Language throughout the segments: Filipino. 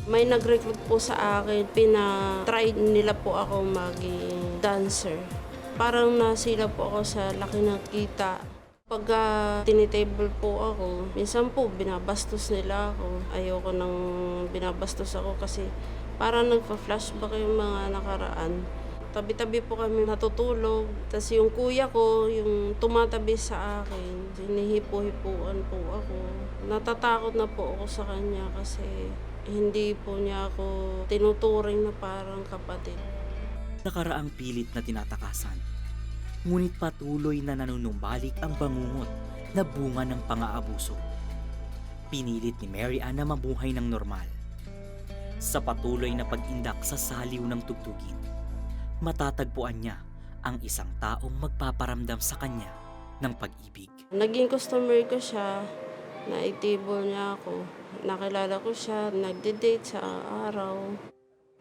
May nag-recruit po sa akin, pina-try nila po ako maging dancer. Parang nasila po ako sa laki ng kita. Pagka tinitable po ako, minsan po binabastos nila ako. Ayoko nang binabastos ako kasi parang nagpa-flashback yung mga nakaraan. Tabi-tabi po kami natutulog. Tapos yung kuya ko, yung tumatabi sa akin, hinihipo-hipuan po ako. Natatakot na po ako sa kanya kasi hindi po niya ako tinuturing na parang kapatid. Nakaraang pilit na tinatakasan, ngunit patuloy na nanunumbalik ang bangungot na bunga ng pang-aabuso. Pinilit ni Mary Ann na mabuhay ng normal. Sa patuloy na pag-indak sa saliw ng tugtugin, matatagpuan niya ang isang taong magpaparamdam sa kanya ng pag-ibig. Naging customer ko siya, naitibol niya ako. Nakilala ko siya, nagde-date sa araw.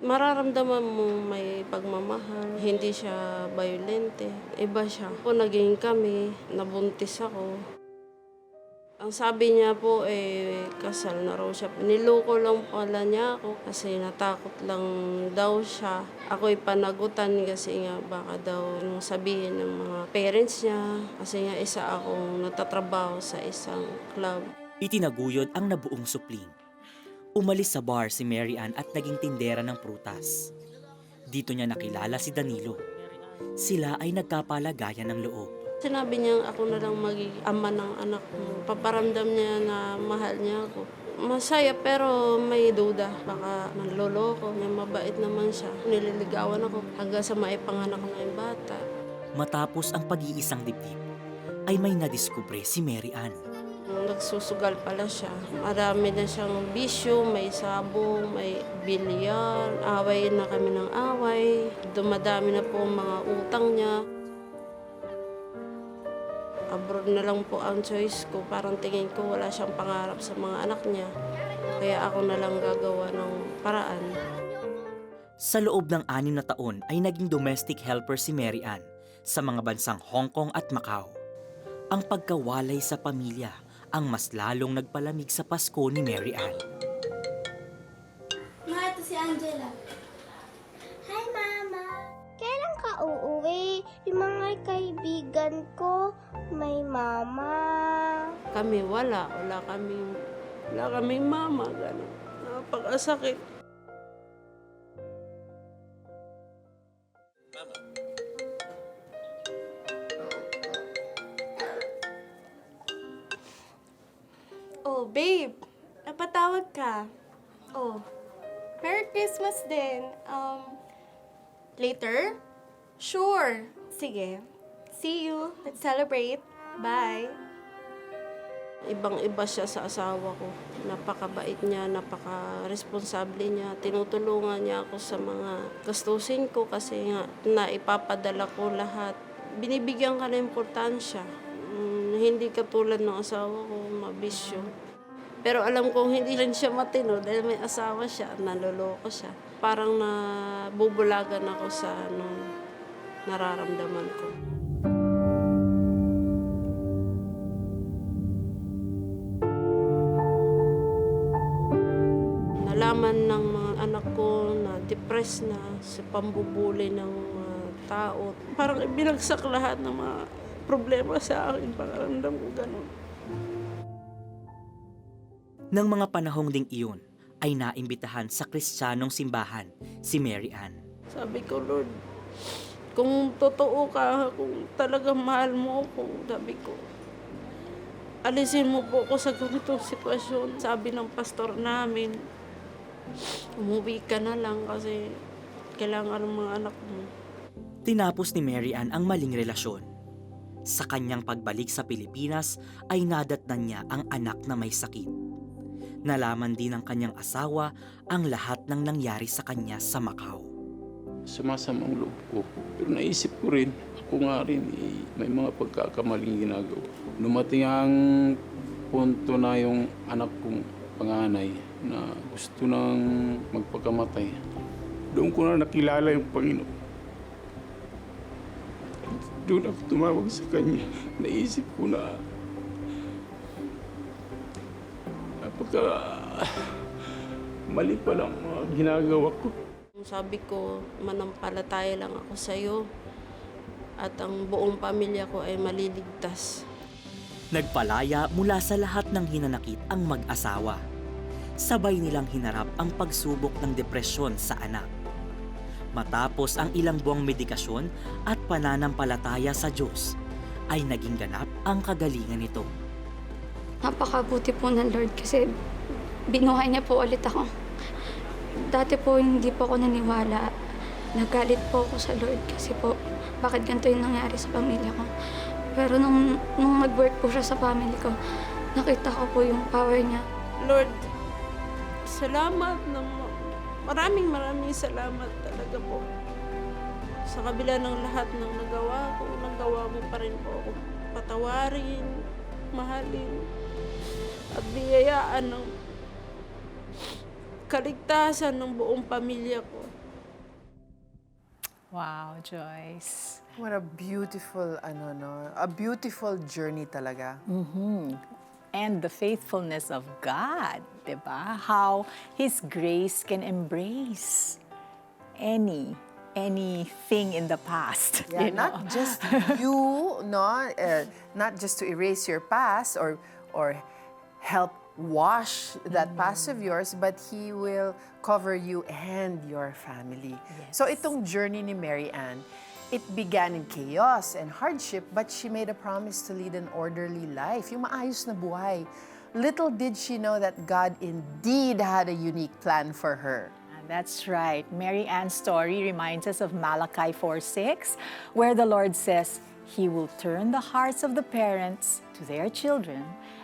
Mararamdaman mo may pagmamahal, hindi siya violente. Iba siya. Naging kami, nabuntis ako. Ang sabi niya po, kasal na raw siya. Niloko lang pala niya ako kasi natakot lang daw siya. Ako'y panagutan kasi nga baka daw nung sabihin ng mga parents niya. Kasi nga isa akong natatrabaho sa isang club. Itinaguyod ang nabuong supling. Umalis sa bar si Mary Ann at naging tindera ng prutas. Dito niya nakilala si Danilo. Sila ay nagkapalagayan ng loob. Sinabi niya ako na lang magiging ama ng anak mo. Paparamdam niya na mahal niya ako. Masaya pero may duda. Baka manloloko niya, mabait naman siya. Nililigawan ako hanggang sa maipanganak na yung bata. Matapos ang pag-iisang dibdib, ay may nadiskubre si Mary Ann. Nagsusugal pala siya. Marami na siyang bisyo, may sabong, may bilyar. Away na kami ng away. Dumadami na po ang mga utang niya. Abroad na lang po ang choice ko. Parang tingin ko wala siyang pangarap sa mga anak niya. Kaya ako na lang gagawa ng paraan. Sa loob ng 6 na taon ay naging domestic helper si Mary Ann sa mga bansang Hong Kong at Macau. Ang pagkawalay sa pamilya ang mas lalong nagpalamig sa Pasko ni Mary Ann. Ma, ito si Angela. Hi, Mama. Kailan ka uuwi? Yung mga kaibigan ko, may mama. Kami wala kaming mama. Ganun. Napakasakit. Oh, babe. Napatawag ka. Oh, Merry Christmas din. Later? Sure. Sige. See you. Let's celebrate. Bye. Ibang-iba siya sa asawa ko. Napakabait niya, napaka-responsable niya. Tinutulungan niya ako sa mga gastusin ko kasi nga naipapadala ko lahat. Binibigyan ka ng importansya. Hindi katulad ng asawa ko, mabisyo. Pero alam kong hindi rin siya matino dahil may asawa siya at naloloko siya. Parang nabubulagan ako sa nararamdaman ko. Nalaman ng mga anak ko na depressed na sa pambubuli ng mga tao. Parang binagsak lahat ng mga problema sa akin. Pakiramdam ko ganun. Nang mga panahong ding iyon, ay naimbitahan sa Kristiyanong simbahan si Mary Ann. Sabi ko, Lord, kung totoo ka, kung talagang mahal mo ako, sabi ko, alisin mo po ako sa ganitong sitwasyon. Sabi ng pastor namin, umuwi ka na lang kasi kailangan ng mga anak mo. Tinapos ni Mary Ann ang maling relasyon. Sa kanyang pagbalik sa Pilipinas ay nadatnan niya ang anak na may sakit. Nalaman din ng kanyang asawa ang lahat ng nangyari sa kanya sa Macau. Sumasamang loob ko. Pero naisip ko rin, ako nga rin may mga pagkakamaling ginagawa. Dumating ang punto na yung anak kong panganay na gusto nang magpakamatay. Doon ko na nakilala yung Panginoon. doon ako tumawag sa kanya. Naisip ko na napaka mali pa lang mga ginagawa ko. Sabi ko, manampalataya lang ako sa'yo at ang buong pamilya ko ay maliligtas. Nagpalaya mula sa lahat ng hinanakit ang mag-asawa. Sabay nilang hinarap ang pagsubok ng depresyon sa anak. Matapos ang ilang buwang medikasyon at pananampalataya sa Diyos, ay naging ganap ang kagalingan nito. Napakabuti po ng Lord kasi binuhay niya po ulit ako. Dati po hindi po ako naniwala. Nagalit po ako sa Lord kasi po bakit ganito yung nangyari sa pamilya ko. Pero nung nag-work po siya sa family ko, nakita ko po yung power niya. Lord, salamat maraming salamat talaga po. Sa kabila ng lahat ng nagawa mo pa rin po ako patawarin, mahalin, at biyayaan ng kaligtasan ng buong pamilya ko. Wow, Joyce. What a beautiful, a beautiful journey talaga. And the faithfulness of God, diba? How His grace can embrace anything in the past. Yeah, you know? not just you, not just to erase your past or help wash that past of yours, but He will cover you and your family. So itong journey ni Mary Ann, it began in chaos and hardship, but she made a promise to lead an orderly life, yung maayos na buhay. Little did she know that God indeed had a unique plan for her. That's right. Mary Ann's story reminds us of Malachi 4:6, where the Lord says, He will turn the hearts of the parents to their children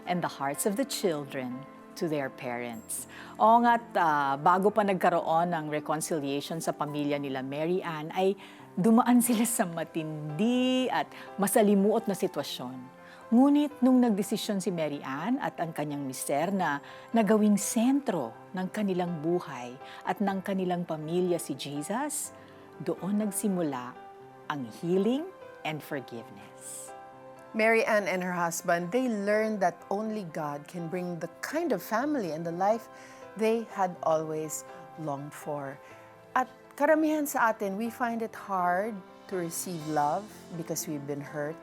and the hearts of the children to their parents. O nga't bago pa nagkaroon ng reconciliation sa pamilya nila Mary Ann, ay dumaan sila sa matindi at masalimuot na sitwasyon. Ngunit nung nagdesisyon si Mary Ann at ang kanyang mister na nagawing sentro ng kanilang buhay at ng kanilang pamilya si Jesus, doon nagsimula ang healing and forgiveness. Mary Ann and her husband, they learned that only God can bring the kind of family and the life they had always longed for. At karamihan sa atin, we find it hard to receive love because we've been hurt.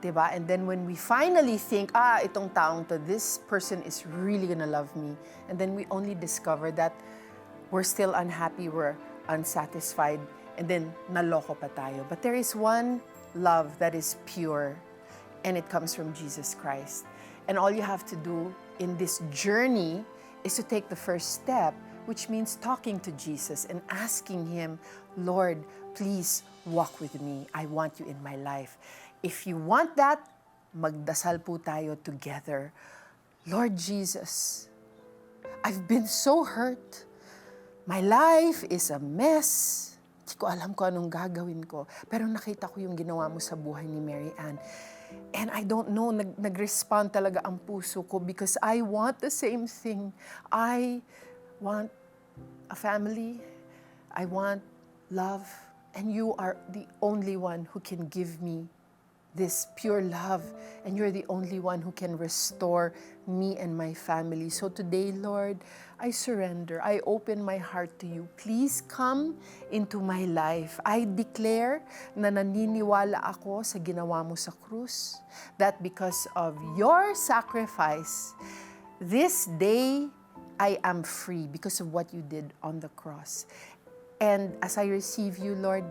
Diba? And then when we finally think, itong taong to, this person is really gonna love me. And then we only discover that we're still unhappy, we're unsatisfied, and then naloko pa tayo. But there is one love that is pure, and it comes from Jesus Christ. And all you have to do in this journey is to take the first step, which means talking to Jesus and asking Him, Lord, please walk with me. I want you in my life. If you want that, magdasal po tayo together. Lord Jesus, I've been so hurt. My life is a mess. Hindi ko alam kung anong gagawin ko. Pero nakita ko yung ginawa mo sa buhay ni Mary Ann. And I don't know, nag-respond talaga ang puso ko because I want the same thing. I want a family. I want love. And you are the only one who can give me this pure love, and you're the only one who can restore me and my family. So today, Lord, I surrender. I open my heart to you. Please come into my life. I declare na naniniwala ako sa ginawa mo sa krus, that because of your sacrifice, this day I am free because of what you did on the cross. And as I receive you, Lord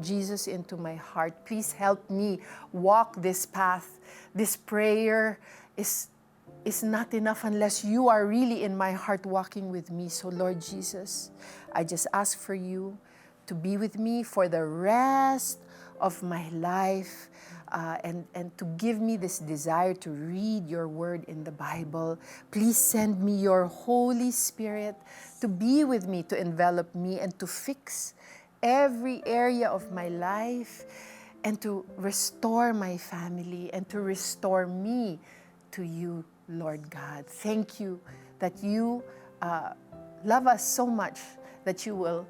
Jesus, into my heart, please help me walk this path. This prayer is not enough unless you are really in my heart walking with me. So Lord Jesus, I just ask for you to be with me for the rest of my life, and to give me this desire to read your word in the Bible. Please send me your Holy Spirit to be with me, to envelop me, and to fix every area of my life, and to restore my family, and to restore me to you, Lord God. Thank you that you love us so much that you will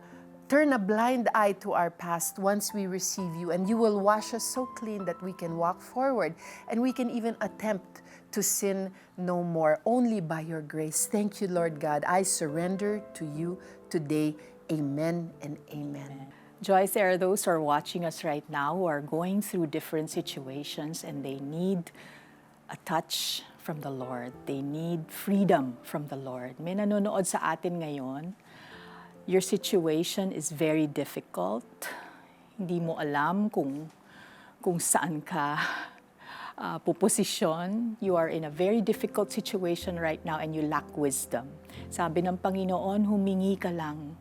turn a blind eye to our past once we receive you, and you will wash us so clean that we can walk forward and we can even attempt to sin no more, only by your grace. Thank you, Lord God. I surrender to you today. Amen and amen. Joyce, there are those who are watching us right now who are going through different situations and they need a touch from the Lord. They need freedom from the Lord. May nanonood sa atin ngayon. Your situation is very difficult. Hindi mo alam kung saan ka puposisyon. You are in a very difficult situation right now and you lack wisdom. Sabi ng Panginoon, humingi ka lang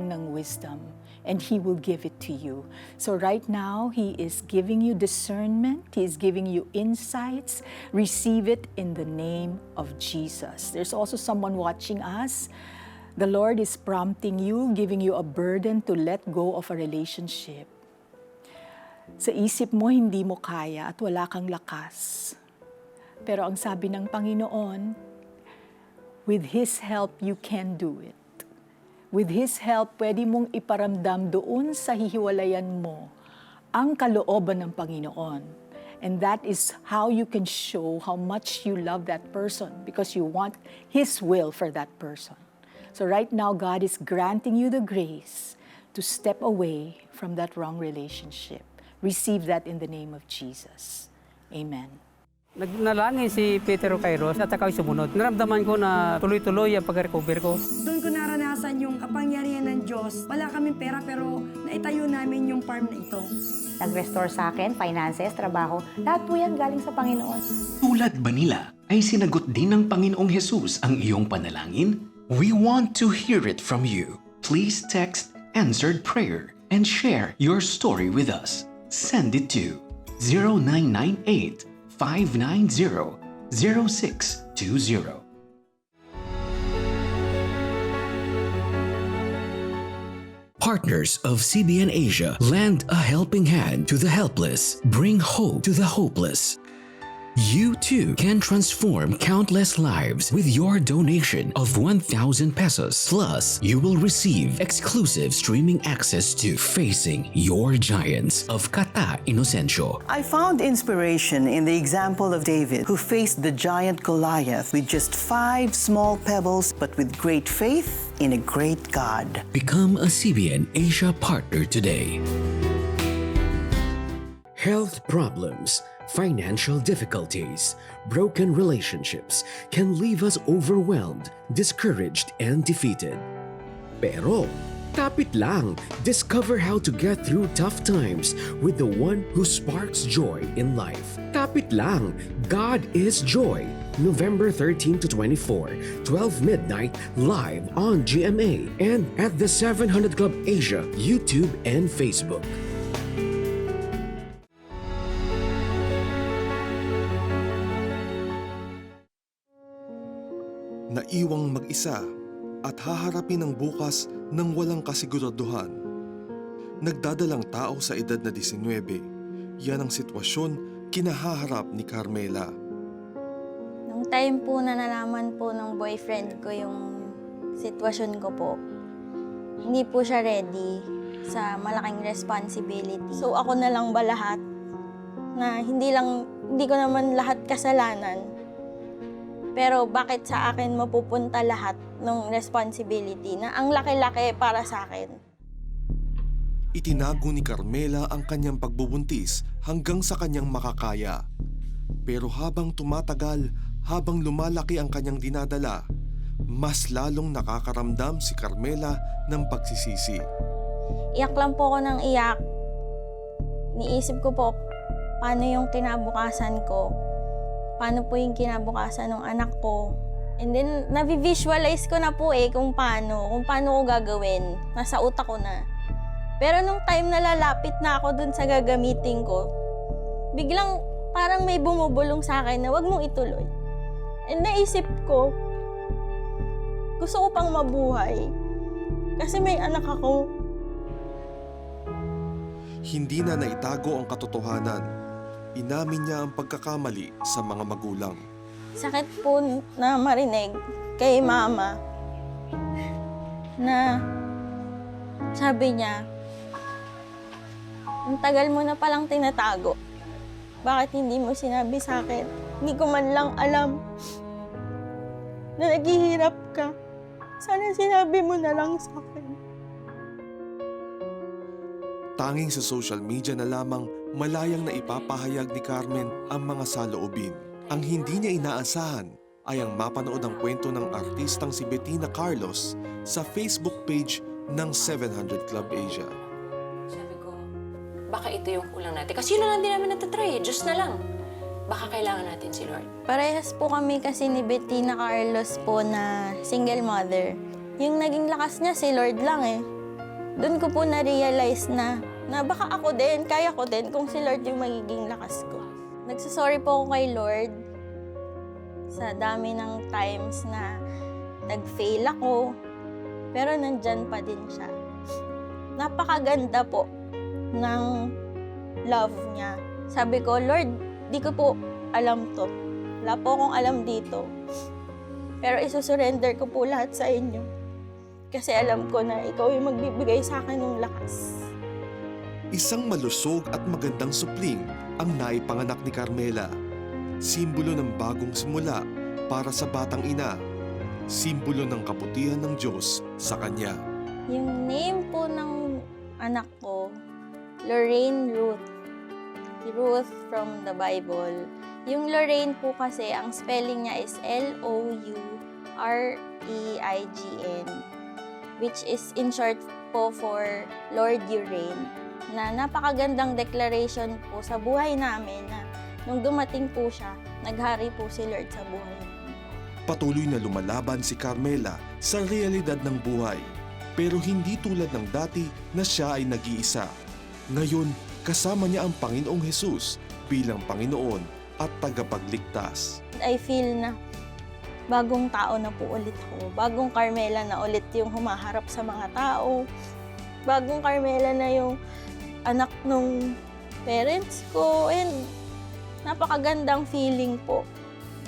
ng wisdom and He will give it to you. So right now, He is giving you discernment. He is giving you insights. Receive it in the name of Jesus. There's also someone watching us. The Lord is prompting you, giving you a burden to let go of a relationship. Sa isip mo, hindi mo kaya at wala kang lakas. Pero ang sabi ng Panginoon, with His help, you can do it. With His help, pwede mong iparamdam doon sa hihiwalayan mo ang kalooban ng Panginoon. And that is how you can show how much you love that person because you want His will for that person. So right now, God is granting you the grace to step away from that wrong relationship. Receive that in the name of Jesus. Amen. Nagnalangin si Petero kay Rose at ako'y sumunod. Naramdaman ko na tuloy-tuloy ang pag-recover ko. Doon ko naranasan yung kapangyarihan ng Diyos. Wala kaming pera pero naitayo namin yung farm na ito. Nag-restore sa akin, finances, trabaho, lahat po yan galing sa Panginoon. Tulad ba nila ay sinagot din ng Panginoong Jesus ang iyong panalangin? We want to hear it from you. Please text answered prayer and share your story with us. Send it to 0998 590 0620. Partners of CBN Asia lend a helping hand to the helpless, bring hope to the hopeless. You too can transform countless lives with your donation of 1,000 pesos. Plus, you will receive exclusive streaming access to Facing Your Giants of Kata Inocencio. I found inspiration in the example of David, who faced the giant Goliath with just 5 small pebbles, but with great faith in a great God. Become a CBN Asia partner today. Health problems, financial difficulties, broken relationships can leave us overwhelmed, discouraged, and defeated. Pero, kapit lang! Discover how to get through tough times with the one who sparks joy in life. Kapit lang! God is Joy. November 13 to 24, 12 midnight, live on GMA and at the 700 Club Asia, YouTube and Facebook. Naiwang mag-isa at haharapin ang bukas ng walang kasiguraduhan. Nagdadalang tao sa edad na 19, yan ang sitwasyon kinahaharap ni Carmela. Nung time po na nalaman po ng boyfriend ko yung sitwasyon ko po, hindi po siya ready sa malaking responsibility. So ako na lang ba lahat? Na hindi ko naman lahat kasalanan. Pero bakit sa akin mapupunta lahat ng responsibility na ang laki-laki para sa akin? Itinago ni Carmela ang kanyang pagbubuntis hanggang sa kanyang makakaya. Pero habang tumatagal, habang lumalaki ang kanyang dinadala, mas lalong nakakaramdam si Carmela ng pagsisisi. Iyak lang po ako ng iyak. Niisip ko po, paano yung kinabukasan ko? Paano po yung kinabukasan ng anak ko? And then, navi-visualize ko na po kung paano ko gagawin. Nasa utak ko na. Pero nung time na lalapit na ako dun sa gagamitin ko, biglang parang may bumubulong sa akin na wag mong ituloy. And naisip ko, gusto ko pang mabuhay. Kasi may anak ako. Hindi na naitago ang katotohanan. Inamin niya ang pagkakamali sa mga magulang. Sakit po na marinig kay mama na Sabi niya, ang tagal mo na palang tinatago. Bakit hindi mo sinabi sa akin? Hindi ko man lang alam na naghihirap ka. Sana sinabi mo na lang sa akin. Tanging sa social media na lamang malayang na ipapahayag ni Carmen ang mga saloobin. Ang hindi niya inaasahan ay ang mapanood ang kwento ng artistang si Bettina Carlos sa Facebook page ng 700 Club Asia. Sabi ko, baka ito yung kulang natin. Kasi yun lang din namin natatry, Diyos na lang. Baka kailangan natin si Lord. Parehas po kami kasi ni Bettina Carlos po na single mother. Yung naging lakas niya, si Lord lang eh. Doon ko po na-realize na baka ako din, kaya ko din kung si Lord yung magiging lakas ko. Nagsasorry po ako kay Lord sa dami ng times na nag-fail ako, pero nandyan pa din siya. Napakaganda po ng love niya. Sabi ko, Lord, di ko po alam to. Wala po akong alam dito. Pero isusurrender ko po lahat sa inyo. Kasi alam ko na ikaw yung magbibigay sa akin ng lakas. Isang malusog at magandang supling ang naipanganak ni Carmela. Simbolo ng bagong simula para sa batang ina. Simbolo ng kabutihan ng Diyos sa kanya. Yung name po ng anak ko, Lorraine Ruth. Ruth from the Bible. Yung Lorraine po kasi, ang spelling niya is L-O-U-R-E-I-G-N, which is in short po for Lord You Reign, na napakagandang declaration po sa buhay namin na nung dumating po siya, naghari po si Lord sa buhay namin. Patuloy na lumalaban si Carmela sa realidad ng buhay, pero hindi tulad ng dati na siya ay nag-iisa. Ngayon, kasama niya ang Panginoong Hesus bilang Panginoon at tagapagligtas. I feel na bagong tao na po ulit ako. Bagong Carmela na ulit yung humaharap sa mga tao. Bagong Carmela na yung anak nung parents ko. And napakagandang feeling po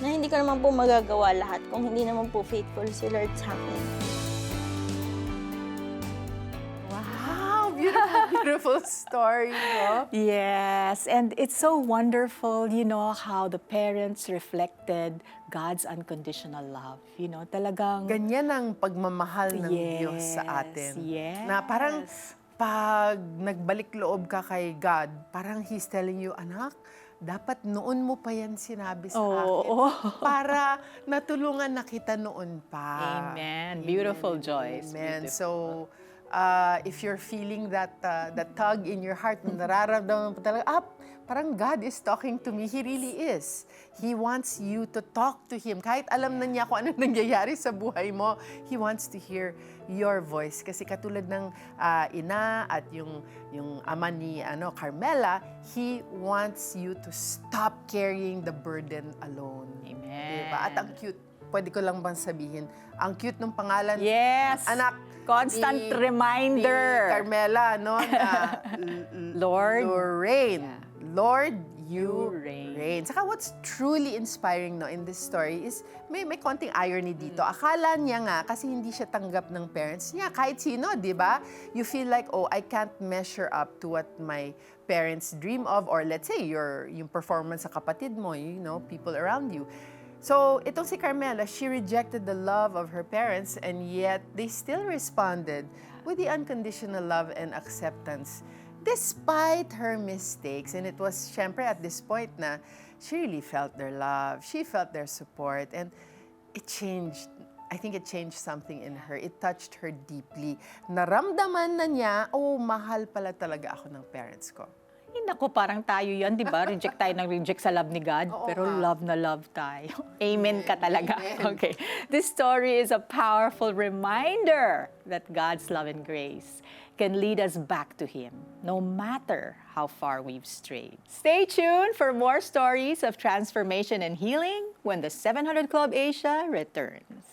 na hindi ko naman po magagawa lahat kung hindi naman po faithful si Lord sa akin. Wow, beautiful story, no? Yes, and it's so wonderful, how the parents reflected God's unconditional love. Talagang... Ganyan ang pagmamahal ng Diyos sa atin. Na parang pag nagbalik loob ka kay God, parang He's telling you, anak, dapat noon mo pa yan sinabi sa akin para natulungan na kita noon pa. Amen. Beautiful, Joyce. Amen. Beautiful. So, if you're feeling that tug in your heart, nararamdaman mo talaga, parang God is talking to me. He really is. He wants you to talk to Him. Kahit alam na niya kung ano nangyayari sa buhay mo, He wants to hear your voice. Kasi katulad ng ina at yung ama ni Carmela, He wants you to stop carrying the burden alone. Amen. Diba? At ang cute, pwede ko lang bang sabihin, ang cute ng pangalan, Yes. anak, Constant reminder. Ni Carmela, no? Na, Lorraine. Yeah. Lord, you reign. reign. Saka what's truly inspiring in this story is may konting irony dito. Akala niya nga, kasi hindi siya tanggap ng parents niya, kahit sino, di ba? You feel like, I can't measure up to what my parents dream of, or let's say, yung performance sa kapatid mo, people around you. So, itong si Carmela, she rejected the love of her parents, and yet they still responded with the unconditional love and acceptance despite her mistakes. And it was, syempre, at this point na she really felt their love, she felt their support, and it changed. I think it changed something in her. It touched her deeply. Naramdaman na niya, mahal pala talaga ako ng parents ko. Naku, parang tayo yan, di ba? Reject tayo ng reject sa love ni God. Pero love na love tayo. Amen ka talaga. Okay. This story is a powerful reminder that God's love and grace can lead us back to Him, no matter how far we've strayed. Stay tuned for more stories of transformation and healing when the 700 Club Asia returns.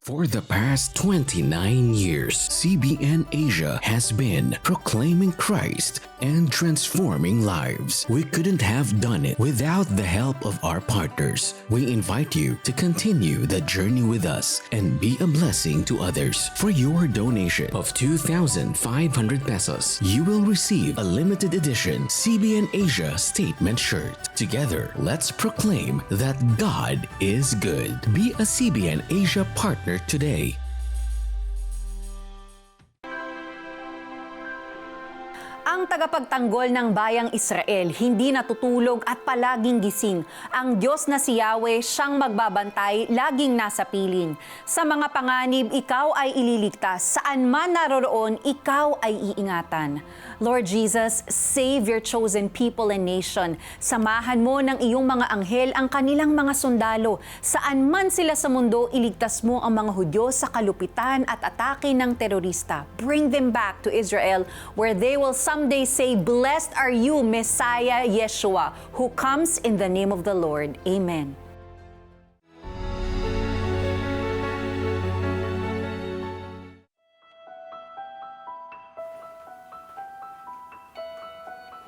For the past 29 years, CBN Asia has been proclaiming Christ and transforming lives. We couldn't have done it without the help of our partners. We invite you to continue the journey with us and be a blessing to others. For your donation of 2,500 pesos, you will receive a limited edition CBN Asia statement shirt. Together, let's proclaim that God is good. Be a CBN Asia partner today. Ang tagapagtanggol ng bayang Israel hindi natutulog at palaging gising. Ang Diyos na si Yahweh siyang magbabantay, laging nasa piling. Sa mga panganib, ikaw ay ililigtas. Saan man naroroon, ikaw ay iingatan. Lord Jesus, save your chosen people and nation. Samahan mo ng iyong mga anghel ang kanilang mga sundalo. Saan man sila sa mundo, iligtas mo ang mga Hudyo sa kalupitan at atake ng terorista. Bring them back to Israel where they will someday say, "Blessed are you, Messiah Yeshua, who comes in the name of the Lord." Amen.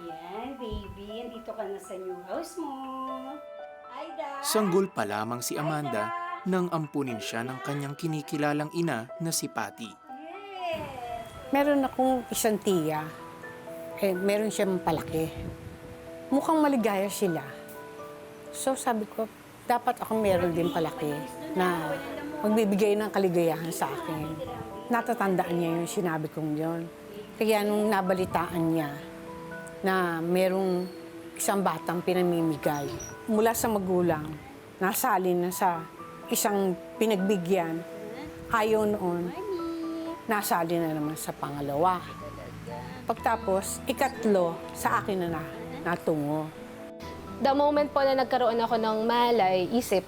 Yan, baby. Andito ka na sa new house mo. Aida! Sanggol pa lamang si Amanda nang ampunin siya ng kanyang kinikilalang ina na si Patty. Meron akong isang tiya. Meron siyang palaki. Mukhang maligaya sila. So sabi ko, dapat ako meron din palaki na magbibigay ng kaligayahan sa akin. Natatandaan niya yung sinabi kong yun. Kaya nung nabalitaan niya na merong isang batang pinamimigay mula sa magulang, nasalin na sa isang pinagbigyan, ayaw noon, nasali na naman sa pangalawa. Pagtapos, ikatlo, sa akin na natungo. The moment po na nagkaroon ako ng malay, isip,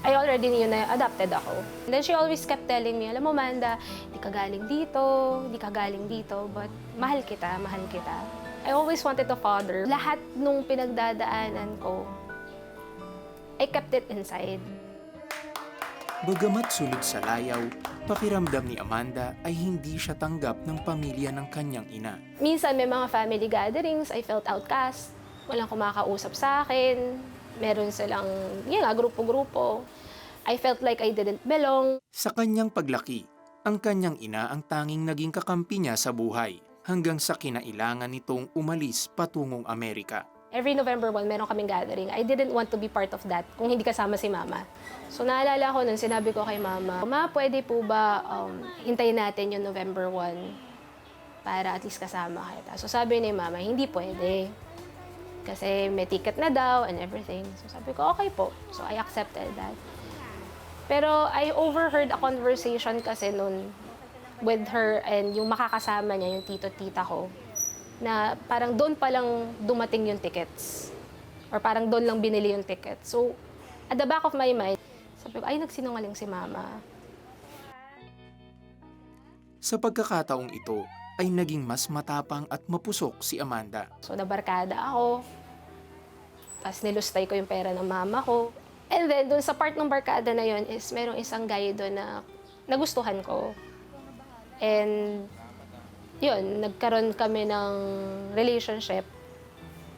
I already knew na adopted ako. And then she always kept telling me, alam mo, Amanda, di ka galing dito, but mahal kita, mahal kita. I always wanted a father. Lahat nung pinagdadaanan ko, I kept it inside. Bagamat sunod sa layaw, pakiramdam ni Amanda ay hindi siya tanggap ng pamilya ng kanyang ina. Minsan may mga family gatherings, I felt outcast. Walang kumakausap sa akin. Meron silang, grupo-grupo. I felt like I didn't belong. Sa kanyang paglaki, ang kanyang ina ang tanging naging kakampi niya sa buhay hanggang sa kinailangan nitong umalis patungong Amerika. Every November 1, meron kaming gathering. I didn't want to be part of that kung hindi kasama si Mama. So naalala ko nun, sinabi ko kay Mama, Ma, pwede po ba hintayin natin yung November 1 para at least kasama kita? So sabi ni Mama, hindi pwede. Kasi may ticket na daw and everything. So sabi ko, okay po. So I accepted that. Pero I overheard a conversation kasi nun with her and yung makakasama niya, yung tito-tita ko, na parang doon pa lang dumating yung tickets. Or parang doon lang binili yung tickets. So, at the back of my mind, sabi ko, ay, nagsinungaling si Mama. Sa pagkakataong ito, ay naging mas matapang at mapusok si Amanda. So, nabarkada ako. Tapos nilustay ko yung pera ng mama ko. And then, doon sa part ng barkada na yun is merong isang guy doon na nagustuhan ko. And yun, nagkaroon kami ng relationship.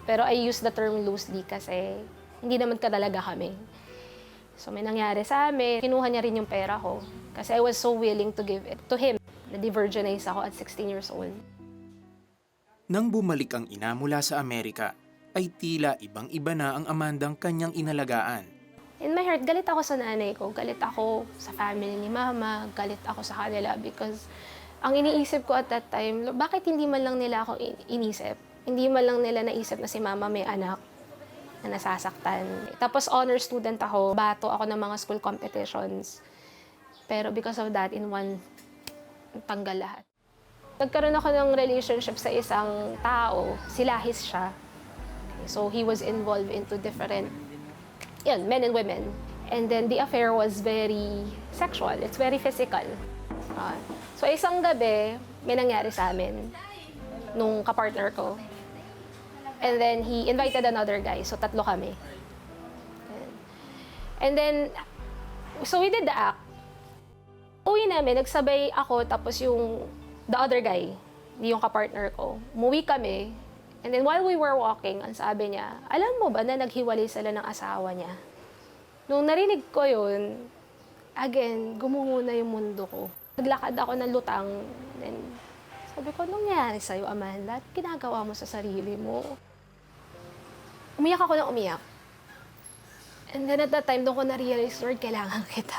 Pero I use the term loosely kasi hindi naman talaga kami. So may nangyari sa amin. Kinuha niya rin yung pera ko. Kasi I was so willing to give it to him. Na-de-virginize ako at 16 years old. Nang bumalik ang ina mula sa Amerika, ay tila ibang-iba na ang Amandang kanyang inalagaan. In my heart, galit ako sa nanay ko. Galit ako sa family ni Mama. Galit ako sa kanila because ang iniisip ko at that time, bakit hindi man lang nila ako inisip? Hindi man lang nila naisip na si Mama may anak na nasasaktan. Tapos honor student ako, bato ako ng mga school competitions. Pero because of that, in one, tanggal lahat. Nagkaroon ako ng relationship sa isang tao, silahis siya. So he was involved into different, men and women. And then the affair was very sexual, it's very physical. So isang gabi, may nangyari sa amin nung kapartner ko. And then he invited another guy, so tatlo kami. And then, so we did the act. Uwi namin, nagsabay ako, tapos yung the other guy, yung kapartner ko. Umuwi kami, and then while we were walking, ang sabi niya, alam mo ba na naghiwalay sila ng asawa niya? Nung narinig ko yun, again, gumungo na yung mundo ko. Naglakad ako ng lutang, and sabi ko, anong nangyari sa'yo, Amanda? Ginagawa mo sa sarili mo? Umiyak ako ng umiyak. And then at that time, doon ko na-realize, Lord, kailangan kita.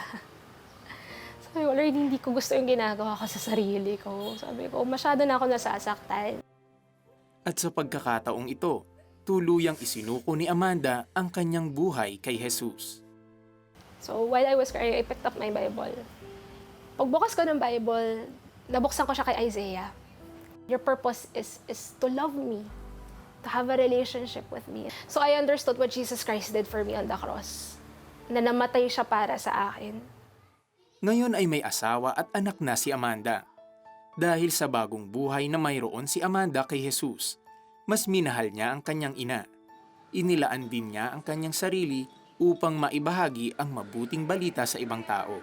Sabi ko, Lord, hindi ko gusto yung ginagawa ko sa sarili ko. Sabi ko, masyado na ako nasasaktan. At sa pagkakataong ito, tuluyang isinuko ni Amanda ang kanyang buhay kay Jesus. So while I was crying, I picked up my Bible. Pagbukas ko ng Bible, nabuksan ko siya kay Isaiah. Your purpose is to love me, to have a relationship with me. So I understood what Jesus Christ did for me on the cross. Na namatay siya para sa akin. Ngayon ay may asawa at anak na si Amanda. Dahil sa bagong buhay na mayroon si Amanda kay Jesus, mas minahal niya ang kanyang ina. Inilaan din niya ang kanyang sarili upang maibahagi ang mabuting balita sa ibang tao.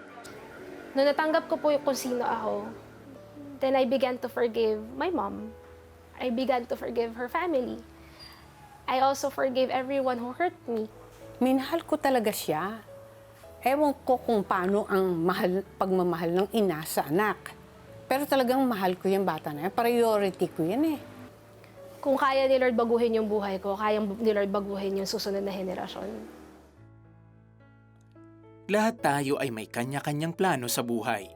Nung natanggap ko po kung sino ako, then I began to forgive my mom. I began to forgive her family. I also forgave everyone who hurt me. Minahal ko talaga siya. Ewan ko kung paano ang pagmamahal ng ina sa anak. Pero talagang mahal ko yung bata na yan. Priority ko yan eh. Kung kaya ni Lord baguhin yung buhay ko, kaya ni Lord baguhin yung susunod na henerasyon. Lahat tayo ay may kanya-kanyang plano sa buhay.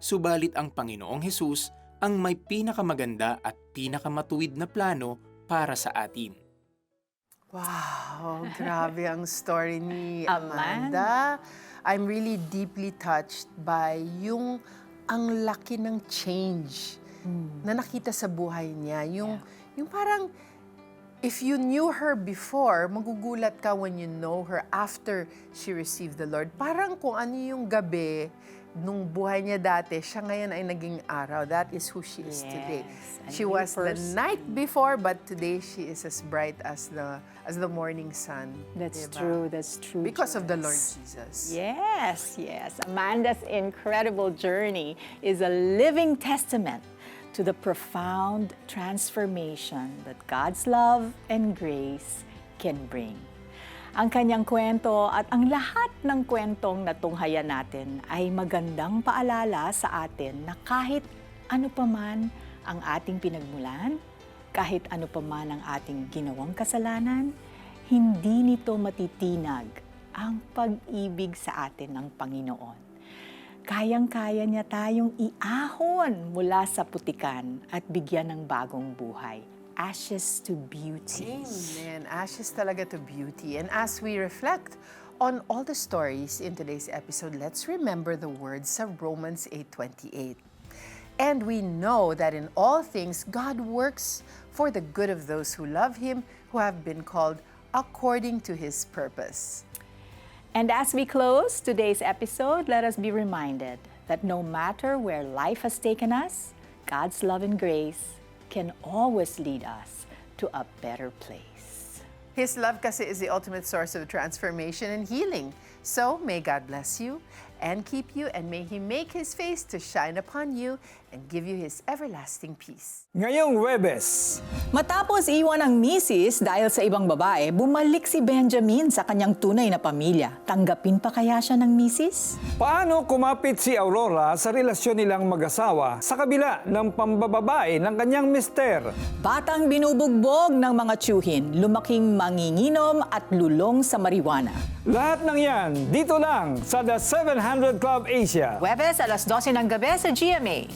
Subalit ang Panginoong Hesus ang may pinakamaganda at pinakamatuwid na plano para sa atin. Wow, grabe ang story ni Amanda. I'm really deeply touched by yung ang laki ng change na nakita sa buhay niya. Yung parang, if you knew her before, magugulat ka when you know her after she received the Lord. Parang kung ano yung gabi nung buhay niya dati, siya ngayon ay naging araw. That is who she is today. She was the night before, but today she is as bright as the morning sun. That's diba? true, that's true. Because of the Lord Joyce. Jesus. Yes, yes. Amanda's incredible journey is a living testament to the profound transformation that God's love and grace can bring. Ang kanyang kwento at ang lahat ng kwentong natunghayan natin ay magandang paalala sa atin na kahit ano pa man ang ating pinagmulan, kahit ano pa man ang ating ginawang kasalanan, hindi nito matitinag ang pag-ibig sa atin ng Panginoon. Kayang-kaya niya tayong iahon mula sa putikan at bigyan ng bagong buhay. Ashes to beauty. Amen. Ashes talaga to beauty. And as we reflect on all the stories in today's episode, let's remember the words of Romans 8:28. And we know that in all things, God works for the good of those who love Him, who have been called according to His purpose. And as we close today's episode, let us be reminded that no matter where life has taken us, God's love and grace can always lead us to a better place. His love kasi is the ultimate source of transformation and healing. So may God bless you and keep you, and may He make His face to shine upon you and give you His everlasting peace. Ngayong Huwebes. Matapos iwan ang misis dahil sa ibang babae, bumalik si Benjamin sa kanyang tunay na pamilya. Tanggapin pa kaya siya ng misis? Paano kumapit si Aurora sa relasyon nilang mag-asawa sa kabila ng pambababae ng kanyang mister? Batang binubugbog ng mga tiyuhin, lumaking manginginom at lulong sa marijuana. Lahat ng yan, dito lang sa The 700 Club Asia. Huwebes, alas 12 ng gabi sa GMA.